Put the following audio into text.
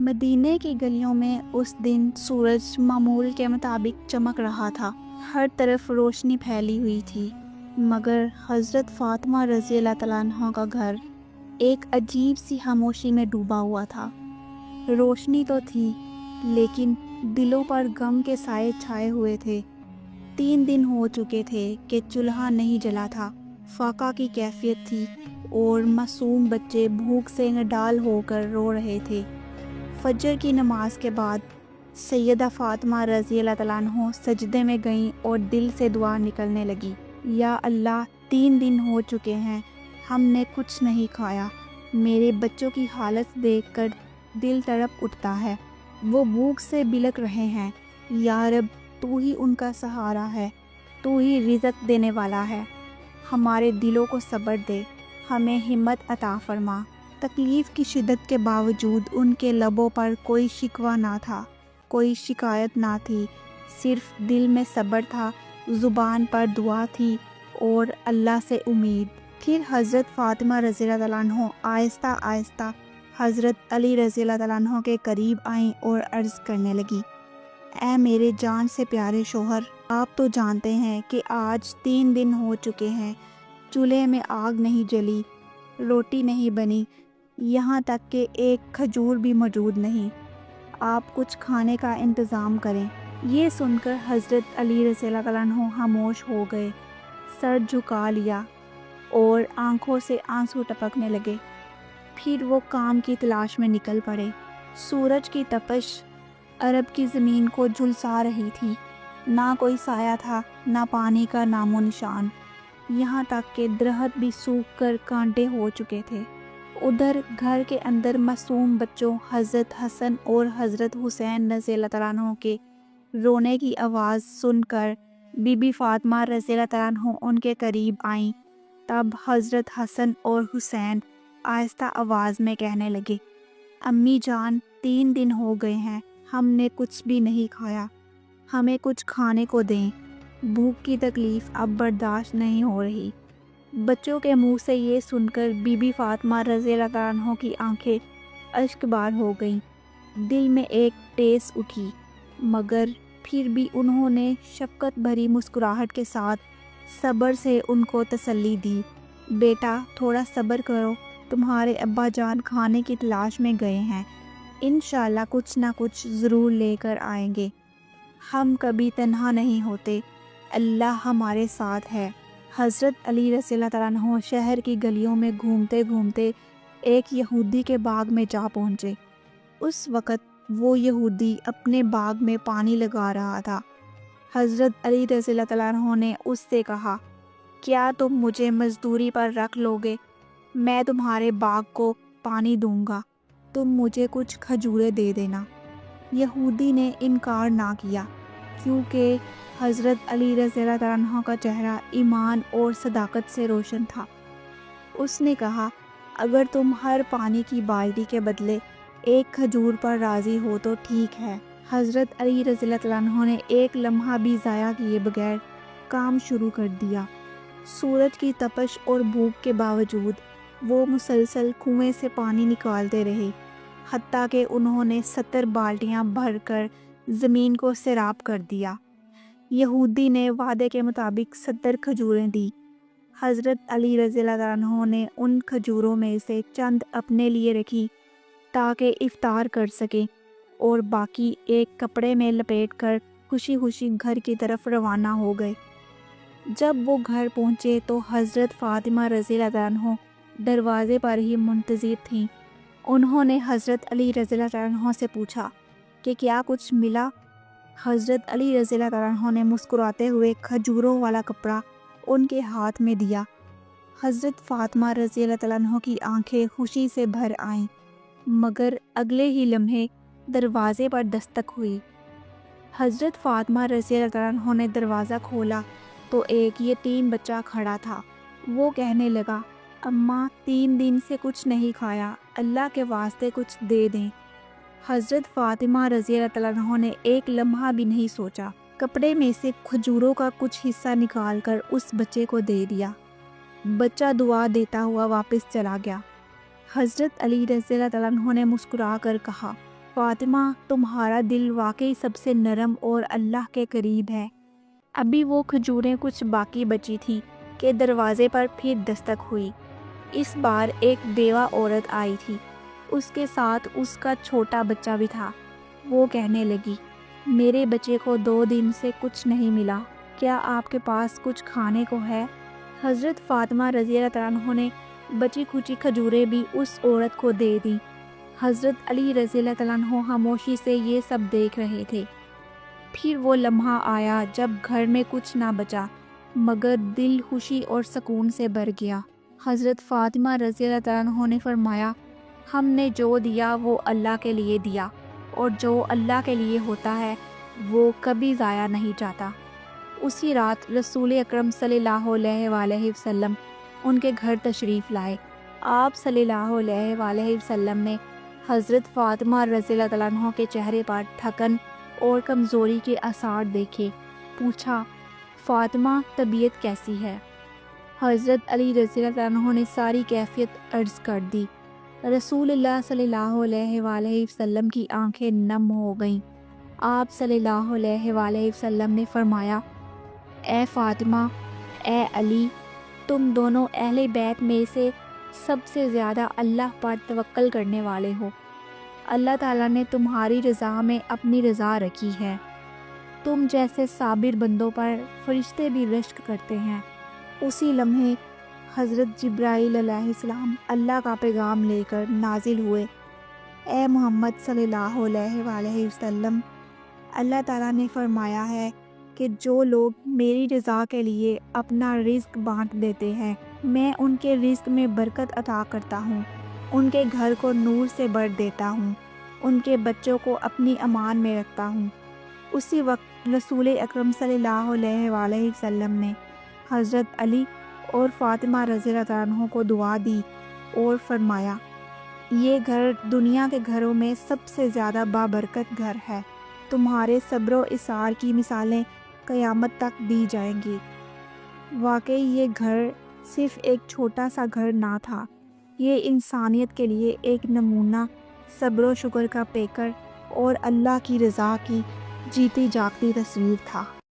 مدینے کی گلیوں میں اس دن سورج معمول کے مطابق چمک رہا تھا۔ ہر طرف روشنی پھیلی ہوئی تھی، مگر حضرت فاطمہ رضی اللہ تعالیٰ عنہ کا گھر ایک عجیب سی خاموشی میں ڈوبا ہوا تھا۔ روشنی تو تھی، لیکن دلوں پر غم کے سائے چھائے ہوئے تھے۔ 3 دن ہو چکے تھے کہ چولہا نہیں جلا تھا، فاقہ کی کیفیت تھی اور معصوم بچے بھوک سے نڈال ہو کر رو رہے تھے۔ فجر کی نماز کے بعد سیدہ فاطمہ رضی اللہ تعالیٰ عنہ سجدے میں گئیں اور دل سے دعا نکلنے لگی، یا اللہ، 3 دن ہو چکے ہیں، ہم نے کچھ نہیں کھایا۔ میرے بچوں کی حالت دیکھ کر دل تڑپ اٹھتا ہے، وہ بھوک سے بلک رہے ہیں۔ یا رب، تو ہی ان کا سہارا ہے، تو ہی رزق دینے والا ہے۔ ہمارے دلوں کو صبر دے، ہمیں ہمت عطا فرما۔ تکلیف کی شدت کے باوجود ان کے لبوں پر کوئی شکوہ نہ تھا، کوئی شکایت نہ تھی، صرف دل میں صبر تھا، زبان پر دعا تھی اور اللہ سے امید۔ پھر حضرت فاطمہ رضی اللہ تعالیٰ عنہ آہستہ آہستہ حضرت علی رضی اللہ تعالیٰ عنہ کے قریب آئیں اور عرض کرنے لگی، اے میرے جان سے پیارے شوہر، آپ تو جانتے ہیں کہ آج 3 دن ہو چکے ہیں، چولہے میں آگ نہیں جلی، روٹی نہیں بنی، یہاں تک کہ ایک کھجور بھی موجود نہیں۔ آپ کچھ کھانے کا انتظام کریں۔ یہ سن کر حضرت علی رضی اللہ تعالیٰ عنہ خاموش ہو گئے، سر جھکا لیا اور آنکھوں سے آنسو ٹپکنے لگے۔ پھر وہ کام کی تلاش میں نکل پڑے۔ سورج کی تپش عرب کی زمین کو جھلسا رہی تھی، نہ کوئی سایہ تھا، نہ پانی کا نام و نشان، یہاں تک کہ درخت بھی سوکھ کر کانٹے ہو چکے تھے۔ ادھر گھر کے اندر معصوم بچوں حضرت حسن اور حضرت حسین رضی اللہ تعالیٰ عنہ کے رونے کی آواز سن کر بی بی فاطمہ رضی اللہ تعالیٰ عنہ ان کے قریب آئیں۔ تب حضرت حسن اور حسین آہستہ آواز میں کہنے لگے، امی جان، 3 دن ہو گئے ہیں، ہم نے کچھ بھی نہیں کھایا، ہمیں کچھ کھانے کو دیں، بھوک کی تکلیف اب برداشت نہیں ہو رہی۔ بچوں کے منہ سے یہ سن کر بی بی فاطمہ رضی اللہ تعالیٰ عنہ کی آنکھیں اشک بار ہو گئیں، دل میں ایک ٹیس اٹھی، مگر پھر بھی انہوں نے شفقت بھری مسکراہٹ کے ساتھ صبر سے ان کو تسلی دی۔ بیٹا، تھوڑا صبر کرو، تمہارے ابا جان کھانے کی تلاش میں گئے ہیں، انشاءاللہ کچھ نہ کچھ ضرور لے کر آئیں گے۔ ہم کبھی تنہا نہیں ہوتے، اللہ ہمارے ساتھ ہے۔ حضرت علی رضی اللہ تعالیٰ عنہ شہر کی گلیوں میں گھومتے گھومتے ایک یہودی کے باغ میں جا پہنچے۔ اس وقت وہ یہودی اپنے باغ میں پانی لگا رہا تھا۔ حضرت علی رضی اللہ تعالیٰ عنہ نے اس سے کہا، کیا تم مجھے مزدوری پر رکھ لو گے؟ میں تمہارے باغ کو پانی دوں گا، تم مجھے کچھ کھجوریں دے دینا۔ یہودی نے انکار نہ کیا، کیونکہ حضرت علی رضی اللہ تعالیٰ عنہ کا چہرہ ایمان اور صداقت سے روشن تھا۔ اس نے کہا، اگر تم ہر پانی کی بالٹی کے بدلے ایک کھجور پر راضی ہو تو ٹھیک ہے۔ حضرت علی رضی اللہ تعالیٰ عنہ نے ایک لمحہ بھی ضائع کیے بغیر کام شروع کر دیا۔ سورج کی تپش اور بھوک کے باوجود وہ مسلسل کنویں سے پانی نکالتے رہے، حتیٰ کہ انہوں نے 70 بالٹیاں بھر کر زمین کو سیراب کر دیا۔ یہودی نے وعدے کے مطابق 70 کھجوریں دی۔ حضرت علی رضی اللہ عنہ نے ان کھجوروں میں سے چند اپنے لیے رکھی تاکہ افطار کر سکیں، اور باقی ایک کپڑے میں لپیٹ کر خوشی خوشی گھر کی طرف روانہ ہو گئے۔ جب وہ گھر پہنچے تو حضرت فاطمہ رضی اللہ عنہ دروازے پر ہی منتظر تھیں۔ انہوں نے حضرت علی رضی اللہ عنہ سے پوچھا کہ کیا کچھ ملا؟ حضرت علی رضی اللہ عنہ نے مسکراتے ہوئے کھجوروں والا کپڑا ان کے ہاتھ میں دیا۔ حضرت فاطمہ رضی اللہ عنہ کی آنکھیں خوشی سے بھر آئیں، مگر اگلے ہی لمحے دروازے پر دستک ہوئی۔ حضرت فاطمہ رضی اللہ عنہ نے دروازہ کھولا تو ایک یتیم بچہ کھڑا تھا۔ وہ کہنے لگا، اماں، 3 دن سے کچھ نہیں کھایا، اللہ کے واسطے کچھ دے دیں۔ حضرت فاطمہ رضی اللہ عنہ نے ایک لمحہ بھی نہیں سوچا، کپڑے میں سے کھجوروں کا کچھ حصہ نکال کر اس بچے کو دے دیا۔ بچہ دعا دیتا ہوا واپس چلا گیا۔ حضرت علی رضی اللہ عنہ نے مسکرا کر کہا، فاطمہ تمہارا دل واقعی سب سے نرم اور اللہ کے قریب ہے۔ ابھی وہ کھجوریں کچھ باقی بچی تھی کہ دروازے پر پھر دستک ہوئی۔ اس بار ایک بیوہ عورت آئی تھی، اس کے ساتھ اس کا چھوٹا بچہ بھی تھا۔ وہ کہنے لگی، میرے بچے کو 2 دن سے کچھ نہیں ملا، کیا آپ کے پاس کچھ کھانے کو ہے؟ حضرت فاطمہ رضی اللہ تعالیٰ عنہ نے بچی کھچی کھجوریں بھی اس عورت کو دے دی۔ حضرت علی رضی اللہ تعالیٰ عنہ خاموشی سے یہ سب دیکھ رہے تھے۔ پھر وہ لمحہ آیا جب گھر میں کچھ نہ بچا مگر دل خوشی اور سکون سے بھر گیا۔ حضرت فاطمہ رضی اللہ تعالیٰ عنہ نے فرمایا، ہم نے جو دیا وہ اللہ کے لیے دیا، اور جو اللہ کے لیے ہوتا ہے وہ کبھی ضائع نہیں جاتا۔ اسی رات رسول اکرم صلی اللہ علیہ وآلہ وسلم ان کے گھر تشریف لائے۔ آپ صلی اللہ علیہ وآلہ وسلم نے حضرت فاطمہ رضی اللہ تعالیٰ عنہ کے چہرے پر تھکن اور کمزوری کے آثار دیکھے۔ پوچھا، فاطمہ طبیعت کیسی ہے؟ حضرت علی رضی اللہ تعالیٰ عنہ نے ساری کیفیت عرض کر دی۔ رسول اللہ صلی اللہ علیہ وآلہ وسلم کی آنکھیں نم ہو گئیں۔ آپ صلی اللہ علیہ وآلہ وسلم نے فرمایا، اے فاطمہ، اے علی، تم دونوں اہل بیت میں سے سب سے زیادہ اللہ پر توکل کرنے والے ہو۔ اللہ تعالیٰ نے تمہاری رضا میں اپنی رضا رکھی ہے۔ تم جیسے صابر بندوں پر فرشتے بھی رشک کرتے ہیں۔ اسی لمحے حضرت جبرائیل علیہ السلام اللہ کا پیغام لے کر نازل ہوئے۔ اے محمد صلی اللہ علیہ وآلہ وسلم، اللہ تعالیٰ نے فرمایا ہے کہ جو لوگ میری رضا کے لیے اپنا رزق بانٹ دیتے ہیں، میں ان کے رزق میں برکت عطا کرتا ہوں، ان کے گھر کو نور سے بھر دیتا ہوں، ان کے بچوں کو اپنی امان میں رکھتا ہوں۔ اسی وقت رسول اکرم صلی اللہ علیہ وآلہ وسلم نے حضرت علی اور فاطمہ رضی اللہ تعالیٰ عنہ کو دعا دی اور فرمایا، یہ گھر دنیا کے گھروں میں سب سے زیادہ بابرکت گھر ہے۔ تمہارے صبر و اصرار کی مثالیں قیامت تک دی جائیں گی۔ واقعی یہ گھر صرف ایک چھوٹا سا گھر نہ تھا، یہ انسانیت کے لیے ایک نمونہ صبر و شکر کا پیکر اور اللہ کی رضا کی جیتی جاگتی تصویر تھا۔